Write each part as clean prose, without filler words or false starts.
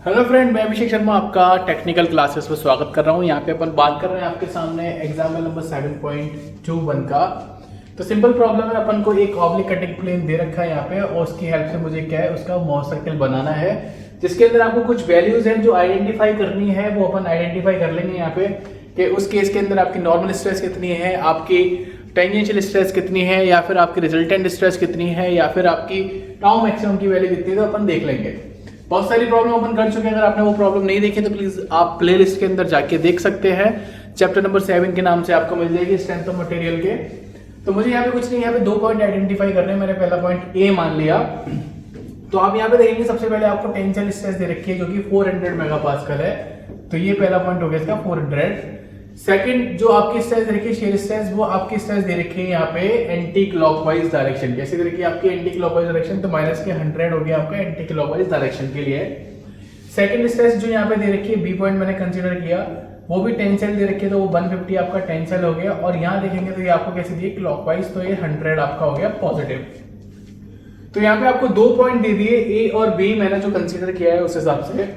Hello friend, मैं अभिषेक शर्मा आपका technical classes में स्वागत कर रहा हूँ। यहाँ पे अपन बात कर रहे हैं आपके सामने एग्जाम्पल नंबर 7.21 का। तो सिंपल प्रॉब्लम है, अपन को एक ऑब्लिक कटिंग प्लेन दे रखा है यहाँ पे और उसकी हेल्प से मुझे क्या है उसका मॉस सर्कल बनाना है, जिसके अंदर आपको कुछ वैल्यूज हैं जो आइडेंटिफाई करनी है। वो अपन आइडेंटिफाई कर लेंगे यहाँ पे कि उस केस के अंदर आपकी नॉर्मल स्ट्रेस कितनी है, आपकी टेंजेंशियल स्ट्रेस कितनी है, या फिर आपकी रिजल्टेंट स्ट्रेस कितनी है, या फिर आपकी टाउ मैक्सिमम की वैल्यू कितनी है। तो अपन देख लेंगे। बहुत सारी प्रॉब्लम अपन कर चुके हैं। अगर आपने वो प्रॉब्लम नहीं देखी तो प्लीज आप प्लेलिस्ट के अंदर जाके देख सकते हैं। चैप्टर नंबर 7 के नाम से आपको मिल जाएगी स्ट्रेंथ ऑफ मटेरियल के। तो मुझे यहाँ पे कुछ नहीं, यहाँ पे 2 पॉइंट आइडेंटिफाई करने हैं। मैंने पहला पॉइंट ए मान लिया। तो आप यहाँ पे देखेंगे सबसे पहले आपको टेंशन स्ट्रेस दे रखी है जो कि 400 मेगापास्कल है। तो ये पहला पॉइंट हो गया इसका 400। सेकंड जो आपकी स्ट्रेस दे रखी है शेयर स्ट्रेस, वो आपकी स्ट्रेस दे रखी है यहाँ पे एंटी क्लॉकवाइज डायरेक्शन। कैसे दे रखी है आपकी एंटी क्लॉकवाइज डायरेक्शन, तो माइनस के 100 हो गया आपका एंटी क्लॉकवाइज डायरेक्शन के लिए। सेकंड स्ट्रेस जो यहाँ पे दे रखी है बी पॉइंट मैंने कंसीडर किया, वो भी टेंशन दे रखी है, तो वो 150 आपका टेंशन हो गया। और यहाँ देखेंगे तो ये आपको कैसे दिए क्लॉकवाइज, तो ये 100 आपका हो गया पॉजिटिव। तो यहाँ पे आपको 2 पॉइंट दे दिए ए और बी, मैंने जो कंसीडर किया है उस हिसाब से।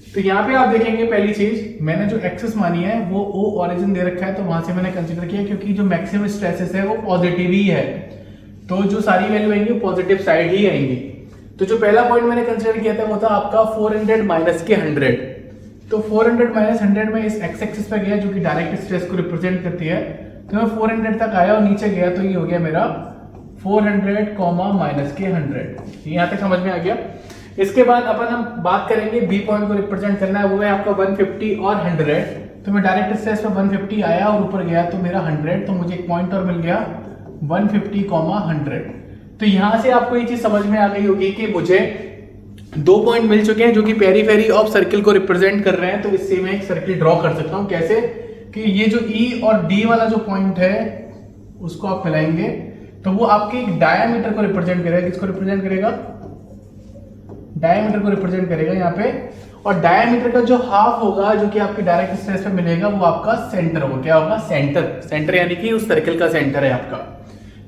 तो यहाँ पे आप देखेंगे पहली चीज मैंने जो एक्सेस मानी है वो ओ ओरिजिन दे रखा है, तो वहां से मैंने कंसीडर किया क्योंकि जो मैक्सिमम स्ट्रेसेस है वो पॉजिटिव ही है, तो जो सारी वैल्यू आएंगी पॉजिटिव साइड ही आएंगी। तो जो पहला पॉइंट मैंने कंसीडर किया था वो था आपका 400 माइनस के 100। तो 400 माइनस 100 में इस एक्स एक्सिस पे गया जो कि डायरेक्ट स्ट्रेस को रिप्रेजेंट करती है। तो मैं 400 तक आया और नीचे गया, तो ये हो गया मेरा 400 माइनस के 100। यहाँ तक समझ में आ गया। इसके बाद अपन हम बात करेंगे बी पॉइंट को रिप्रेजेंट करना है, वो है आपका 150 और 100। तो मैं डायरेक्ट स्ट्रेस पे 150 आया और ऊपर गया तो मेरा 100, तो मुझे एक पॉइंट और मिल गया 150, 100। तो यहां से आपको ये चीज समझ में आ गई होगी कि मुझे 2 पॉइंट मिल चुके हैं जो कि पेरीफेरी ऑफ सर्किल को रिप्रेजेंट कर रहे हैं। तो इससे मैं एक सर्किल ड्रॉ कर सकता हूं। कैसे कि ये जो ई और डी वाला जो पॉइंट है उसको आप मिलाएंगे तो वो आपके एक डायामीटर को रिप्रेजेंट करेगा। किसको रिप्रेजेंट करेगा? डायमीटर को रिप्रेजेंट करेगा यहाँ पे। और डायमीटर का जो हाफ होगा जो कि आपकी डायरेक्ट स्ट्रेस पे मिलेगा वो आपका सेंटर होगा। क्या होगा? सेंटर। सेंटर यानी कि उस सर्किल का सेंटर है आपका।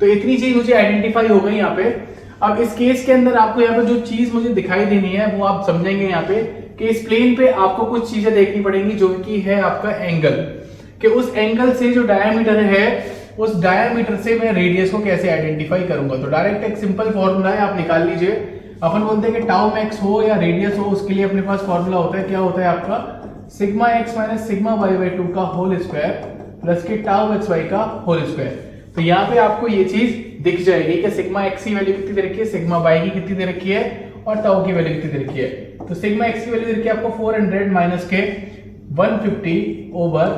तो इतनी चीज मुझे आइडेंटिफाई हो गई यहाँ पे। अब इस केस के अंदर आपको यहाँ पे जो चीज मुझे दिखाई देनी है वो आप समझेंगे यहाँ पे कि इस प्लेन पे आपको कुछ चीजें देखनी पड़ेंगी जो कि है आपका एंगल, कि उस एंगल से जो डायमीटर है उस डायमीटर से मैं रेडियस को कैसे आइडेंटिफाई करूंगा। तो डायरेक्ट एक सिंपल फॉर्मूला है, आप निकाल लीजिए। अपन बोलते हैं कि टाउ मैक्स हो या रेडियस हो, उसके लिए अपने पास फॉर्मूला होता है। क्या होता है आपका? Sigma x minus sigma y by 2 का होल स्क्वायर प्लस के टाउ एक्स वाई का होल स्क्वायर। तो यहाँ पे आपको ये चीज दिख जाएगी कि सिग्मा एक्स की वैल्यू कितनी दे रखी है, सिग्मा वाई की कितनी दे रखी है और टाउ की वैल्यू कितनी दे रखी है। तो सिग्मा एक्स की वैल्यू दे रखी है आपको 400 माइनस के 150 ओवर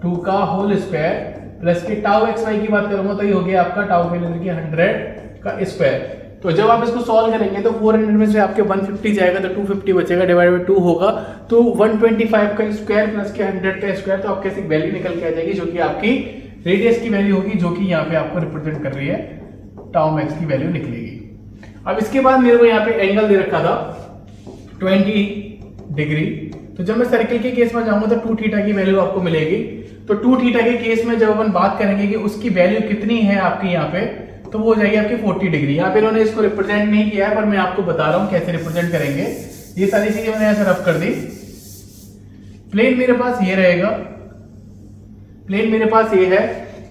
2 का होल स्क्वायर प्लस के टाउ एक्स वाई की बात करूंगा तो ये हो गया आपका टाउ की वैल्यू दे रखी है 100 का स्क्वायर। तो जब आप इसको सॉल्व करेंगे तो 400 में से आपके 150 जाएगा तो 250 बचेगा, डिवाइड बाय 2 होगा तो 125 का स्क्वायर प्लस के 100 का स्क्वायर। तो आपके एक वैल्यू निकल के आ जाएगी जो कि आपकी रेडियस की वैल्यू होगी, जो कि यहाँ पे आपको रिप्रेजेंट कर रही है टाउ मैक्स की वैल्यू निकलेगी। अब इसके बाद मेरे को यहाँ पे एंगल दे रखा था 20 डिग्री। तो जब मैं सर्किल के केस में जाऊंगा तो 2 थीटा की वैल्यू आपको मिलेगी। तो 2 थीटा के केस में जब अपन बात करेंगे कि उसकी वैल्यू कितनी है आपकी यहाँ पे, तो वो हो जाएगी आपकी 40 डिग्री। यहाँ पे इन्होंने इसको रिप्रेजेंट नहीं किया है पर मैं आपको बता रहा हूँ कैसे रिप्रेजेंट करेंगे। ये सारी चीजें मैंने ऐसे रफ कर दी। प्लेन मेरे पास ये रहेगा, प्लेन मेरे पास ये है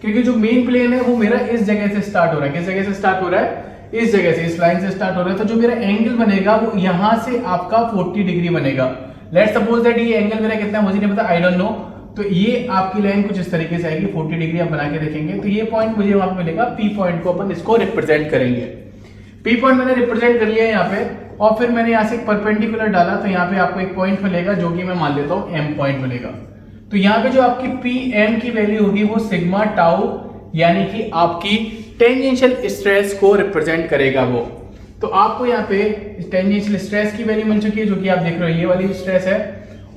क्योंकि जो मेन प्लेन है वो मेरा इस जगह से स्टार्ट हो रहा है। किस जगह से स्टार्ट हो रहा है? इस जगह से, इस लाइन से स्टार्ट हो रहा है। तो जो मेरा एंगल बनेगा वो यहां से आपका 40 डिग्री बनेगा। लेट्स सपोज दैट ये एंगल मेरा कितना है मुझे नहीं पता, आई डोंट नो। तो ये आपकी लाइन कुछ इस तरीके से आएगी, 40 डिग्री आप बना के देखेंगे तो ये पॉइंट मुझे वहां पे मिलेगा। पी पॉइंट को अपन इसको रिप्रेजेंट करेंगे। पी पॉइंट मैंने रिप्रेजेंट कर लिया है यहाँ पे और फिर मैंने यहाँ से एक परपेंडिकुलर डाला तो यहाँ पे आपको एक पॉइंट मिलेगा जो कि मैं मान लेता हूँ एम पॉइंट मिलेगा। तो यहाँ पे जो आपकी पी एम की वैल्यू होगी वो सिग्मा टाउ यानी कि आपकी टेंजेंशियल स्ट्रेस को रिप्रेजेंट करेगा वो। तो आपको यहाँ पे टेंजेंशियल स्ट्रेस की वैल्यू मिल चुकी है जो कि आप देख रहे हो ये वाली स्ट्रेस है।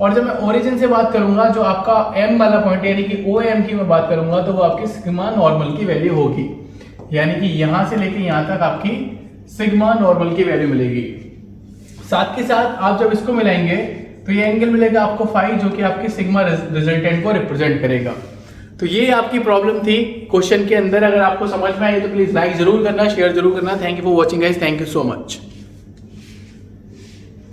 और जब मैं ओरिजिन से बात करूंगा जो आपका एम वाला पॉइंट यानी कि ओ एम की मैं बात करूंगा तो वो आपकी सिग्मा नॉर्मल की वैल्यू होगी, यानी कि यहां से लेके यहां तक आपकी सिग्मा नॉर्मल की वैल्यू मिलेगी। साथ के साथ आप जब इसको मिलाएंगे तो ये एंगल मिलेगा आपको फाई जो कि आपकी सिग्मा रिजल्टेंट को रिप्रेजेंट करेगा। तो ये आपकी प्रॉब्लम थी क्वेश्चन के अंदर। अगर आपको समझ में आई तो प्लीज लाइक जरूर करना, शेयर जरूर करना। Thank you for watching guys, thank you so much.